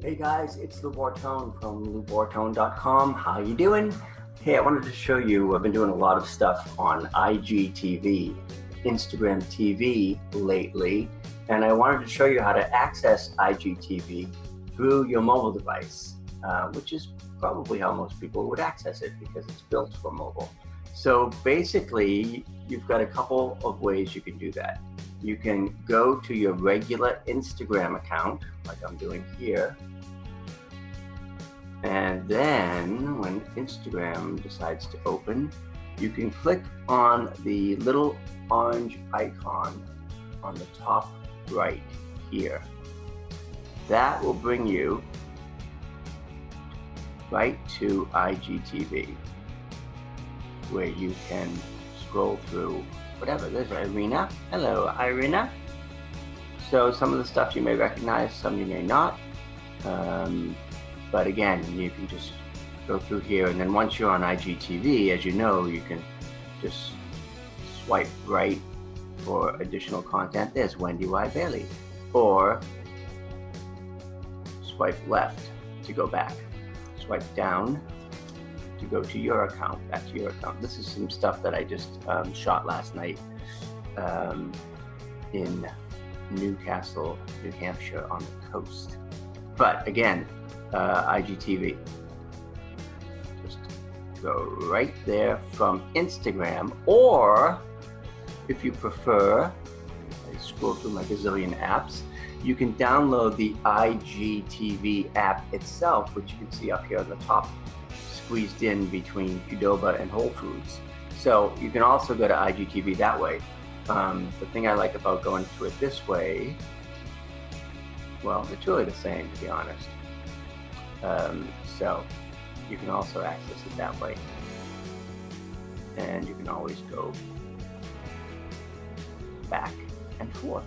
Hey guys, it's Lou Bortone from loubortone.com. How you doing? Hey, I wanted to show you, I've been doing a lot of stuff on IGTV, Instagram TV lately, and I wanted to show you how to access IGTV through your mobile device, which is probably how most people would access it because it's built for mobile. So basically, you've got a couple of ways you can do that. You can go to your regular Instagram account, like I'm doing here, and then when Instagram decides to open, you can click on the little orange icon on the top right here. That will bring you right to IGTV, where you can scroll through whatever. There's Irina. Hello, Irina. So some of the stuff you may recognize, some you may not. But again, you can just go through here, and then once you're on IGTV, as you know, you can just swipe right for additional content. There's Wendy Y. Bailey. Or swipe left to go back. Swipe down to go to your account, back to your account. This is some stuff that I just shot last night in Newcastle, New Hampshire on the coast. But again, IGTV. Just go right there from Instagram, or if you prefer, I scroll through my gazillion apps, you can download the IGTV app itself, which you can see up here on the top, squeezed in between Qdoba and Whole Foods. So you can also go to IGTV that way. The thing I like about going to it this way, well, it's really the same, to be honest. So you can also access it that way. And you can always go back and forth.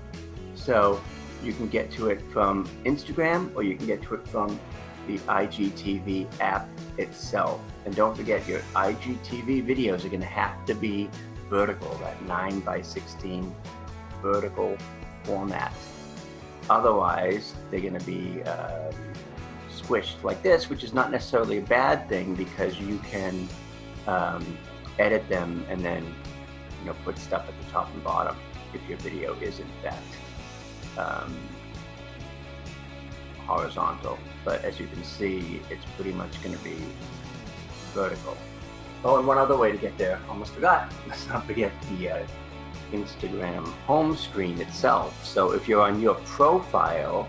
So you can get to it from Instagram, or you can get to it from the IGTV app itself. And don't forget, your IGTV videos are going to have to be vertical, that 9:16 vertical format. Otherwise, they're going to be squished like this, which is not necessarily a bad thing, because you can edit them and then put stuff at the top and bottom if your video is in fact horizontal. But as you can see, it's pretty much going to be vertical. Oh, and one other way to get there, almost forgot. Let's not forget the Instagram home screen itself. So if you're on your profile,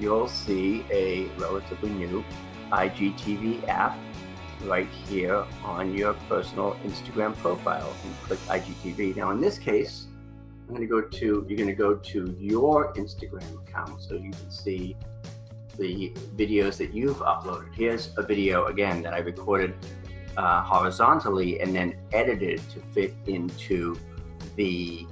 you'll see a relatively new IGTV app right here on your personal Instagram profile, and click IGTV. Now in this case, you're going to go to your Instagram account so you can see the videos that you've uploaded. Here's a video again that I recorded horizontally and then edited to fit into the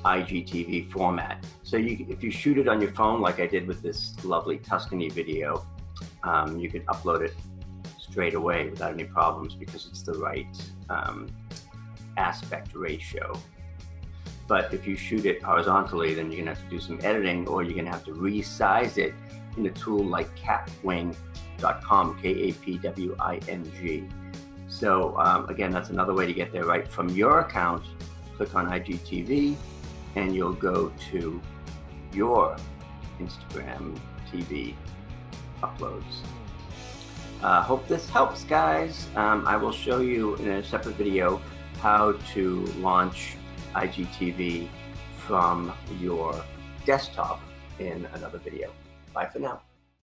IGTV format. So if you shoot it on your phone, like I did with this lovely Tuscany video, you can upload it straight away without any problems because it's the right aspect ratio. But if you shoot it horizontally, then you're gonna have to do some editing, or you're gonna have to resize it in a tool like Kapwing.com, Kapwing. So again, that's another way to get there right from your account. Click on IGTV and you'll go to your Instagram TV uploads. Hope this helps, guys. I will show you in a separate video how to launch IGTV from your desktop in another video. Bye for now.